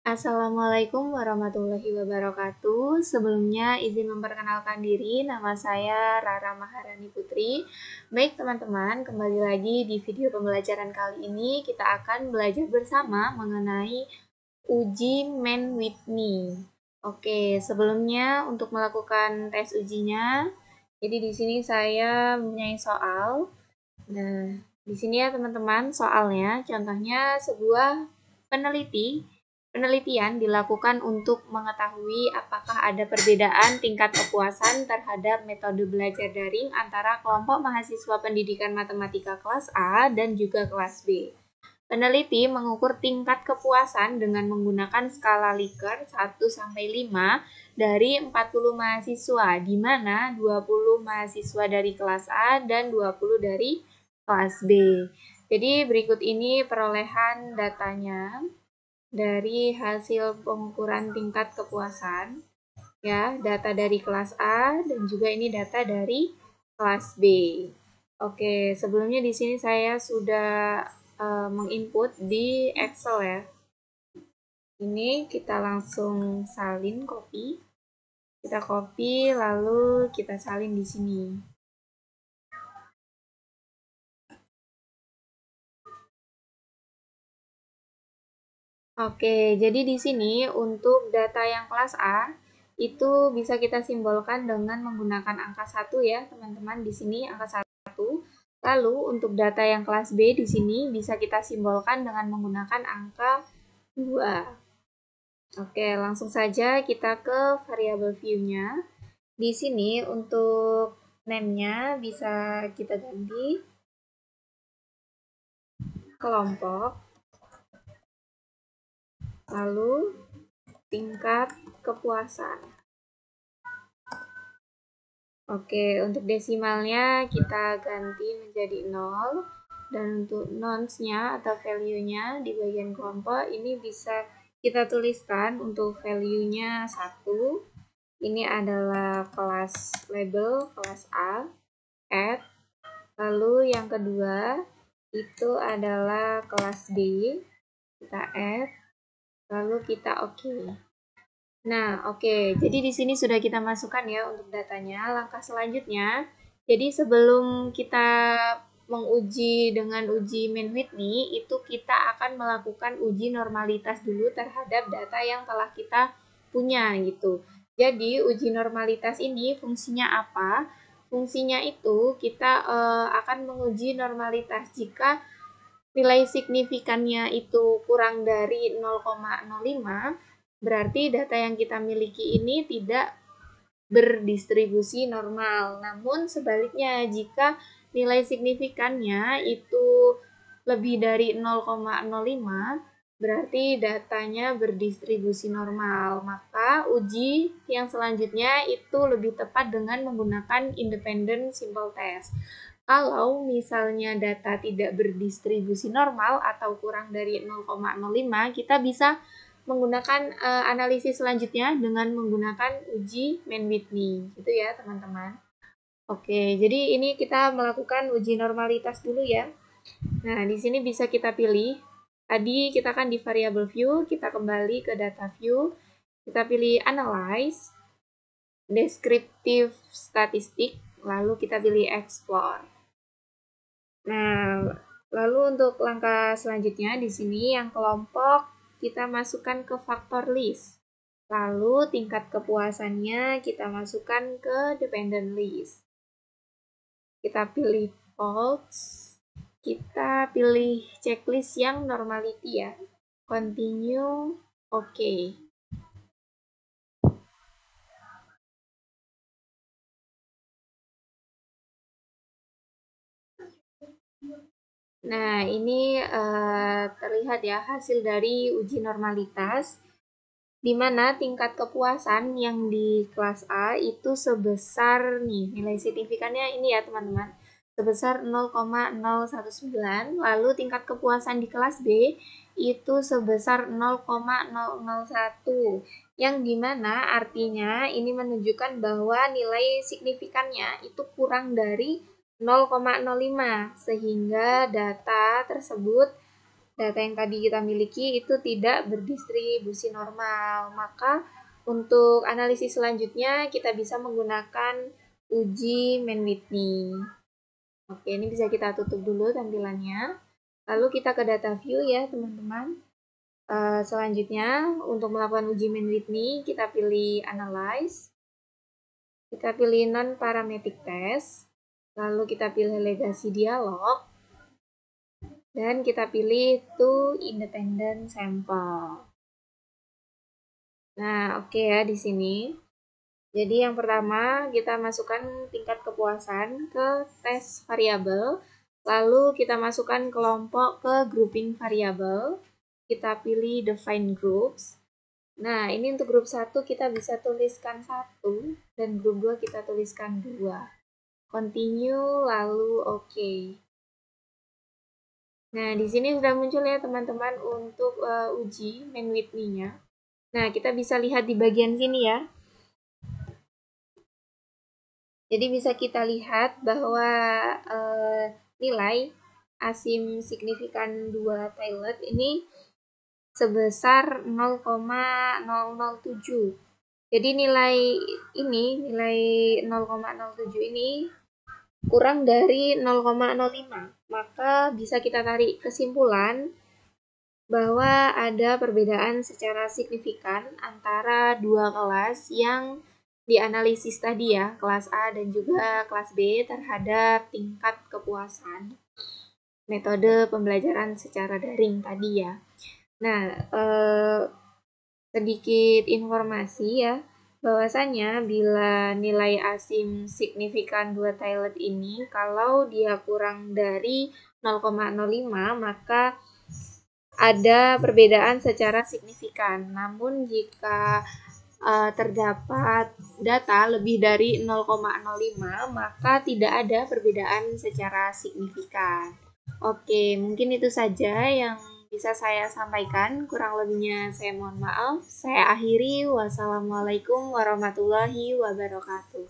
Assalamualaikum warahmatullahi wabarakatuh. Sebelumnya izin memperkenalkan diri, nama saya Rara Maharani Putri. Baik teman-teman, kembali lagi di video pembelajaran kali ini kita akan belajar bersama mengenai uji Man with Me. Oke, sebelumnya untuk melakukan tes ujinya, jadi di sini saya mempunyai soal. Nah, di sini ya teman-teman soalnya, contohnya sebuah penelitian dilakukan untuk mengetahui apakah ada perbedaan tingkat kepuasan terhadap metode belajar daring antara kelompok mahasiswa pendidikan matematika kelas A dan juga kelas B. Peneliti mengukur tingkat kepuasan dengan menggunakan skala Likert 1-5 dari 40 mahasiswa, di mana 20 mahasiswa dari kelas A dan 20 dari kelas B. Jadi berikut ini perolehan datanya dari hasil pengukuran tingkat kepuasan. Ya, data dari kelas A dan juga ini data dari kelas B. Oke, sebelumnya di sini saya sudah menginput di Excel ya. Ini kita langsung salin copy. Kita copy lalu kita salin di sini. Oke, jadi di sini untuk data yang kelas A itu bisa kita simbolkan dengan menggunakan angka 1 ya, teman-teman. Di sini angka 1. Lalu untuk data yang kelas B di sini bisa kita simbolkan dengan menggunakan angka 2. Oke, langsung saja kita ke variabel view-nya. Di sini untuk name-nya bisa kita ganti kelompok, lalu tingkat kepuasan. Oke, untuk desimalnya kita ganti menjadi 0. Dan untuk nonce-nya atau value-nya di bagian kelompok ini bisa kita tuliskan untuk value-nya 1. Ini adalah kelas label, kelas A, add. Lalu yang kedua itu adalah kelas B, kita add. Lalu kita oke. Nah, oke. Jadi di sini sudah kita masukkan ya untuk datanya. Langkah selanjutnya, jadi sebelum kita menguji dengan uji Man with Me, itu kita akan melakukan uji normalitas dulu terhadap data yang telah kita punya gitu. Jadi uji normalitas ini fungsinya apa? Fungsinya itu kita akan menguji normalitas jika nilai signifikannya itu kurang dari 0,05, berarti data yang kita miliki ini tidak berdistribusi normal. Namun sebaliknya, jika nilai signifikannya itu lebih dari 0,05, berarti datanya berdistribusi normal. Maka uji yang selanjutnya itu lebih tepat dengan menggunakan independent simple test. Kalau misalnya data tidak berdistribusi normal atau kurang dari 0,05, kita bisa menggunakan analisis selanjutnya dengan menggunakan uji Man with Me, gitu ya teman-teman. Oke, jadi ini kita melakukan uji normalitas dulu ya. Nah, di sini bisa kita pilih. Tadi kita kan di variable view, kita kembali ke data view, kita pilih analyze, descriptive statistic, lalu kita pilih explore. Nah, lalu untuk langkah selanjutnya di sini yang kelompok kita masukkan ke factor list. Lalu tingkat kepuasannya kita masukkan ke dependent list. Kita pilih false. Kita pilih checklist yang normality ya. Continue, oke. Nah, ini terlihat ya hasil dari uji normalitas, di mana tingkat kepuasan yang di kelas A itu sebesar nih, nilai signifikannya ini ya teman-teman, sebesar 0,019, lalu tingkat kepuasan di kelas B itu sebesar 0,001, yang dimana artinya ini menunjukkan bahwa nilai signifikannya itu kurang dari 0,05, sehingga data tersebut data yang tadi kita miliki itu tidak berdistribusi normal. Maka untuk analisis selanjutnya kita bisa menggunakan uji Mann-Whitney. Oke, ini bisa kita tutup dulu tampilannya. Lalu kita ke data view ya teman-teman. Selanjutnya untuk melakukan uji Mann-Whitney kita pilih Analyze. Kita pilih Non-Parametric Test. Lalu kita pilih Legacy Dialog. Dan kita pilih To Independent Sample. Nah, oke ya di sini. Jadi yang pertama kita masukkan tingkat kepuasan ke tes variabel. Lalu kita masukkan kelompok ke grouping variabel. Kita pilih Define Groups. Nah, ini untuk grup 1 kita bisa tuliskan 1 dan grup 2 kita tuliskan 2. Continue lalu oke. Nah, di sini sudah muncul ya teman-teman untuk uji Mann-Whitney-nya. Nah, kita bisa lihat di bagian sini ya. Jadi bisa kita lihat bahwa nilai asim signifikan 2 Tailed ini sebesar 0,007. Jadi nilai 0,07 ini kurang dari 0,05. Maka bisa kita tarik kesimpulan bahwa ada perbedaan secara signifikan antara dua kelas yang dianalisis tadi ya, kelas A dan juga kelas B terhadap tingkat kepuasan metode pembelajaran secara daring tadi ya. Nah, sedikit informasi ya, bahwasanya bila nilai asim signifikan 2 Tailed ini kalau dia kurang dari 0,05 maka ada perbedaan secara signifikan. Namun jika terdapat data lebih dari 0,05 maka tidak ada perbedaan secara signifikan. Oke, mungkin itu saja yang bisa saya sampaikan. Kurang lebihnya saya mohon maaf. Saya akhiri. Wassalamualaikum warahmatullahi wabarakatuh.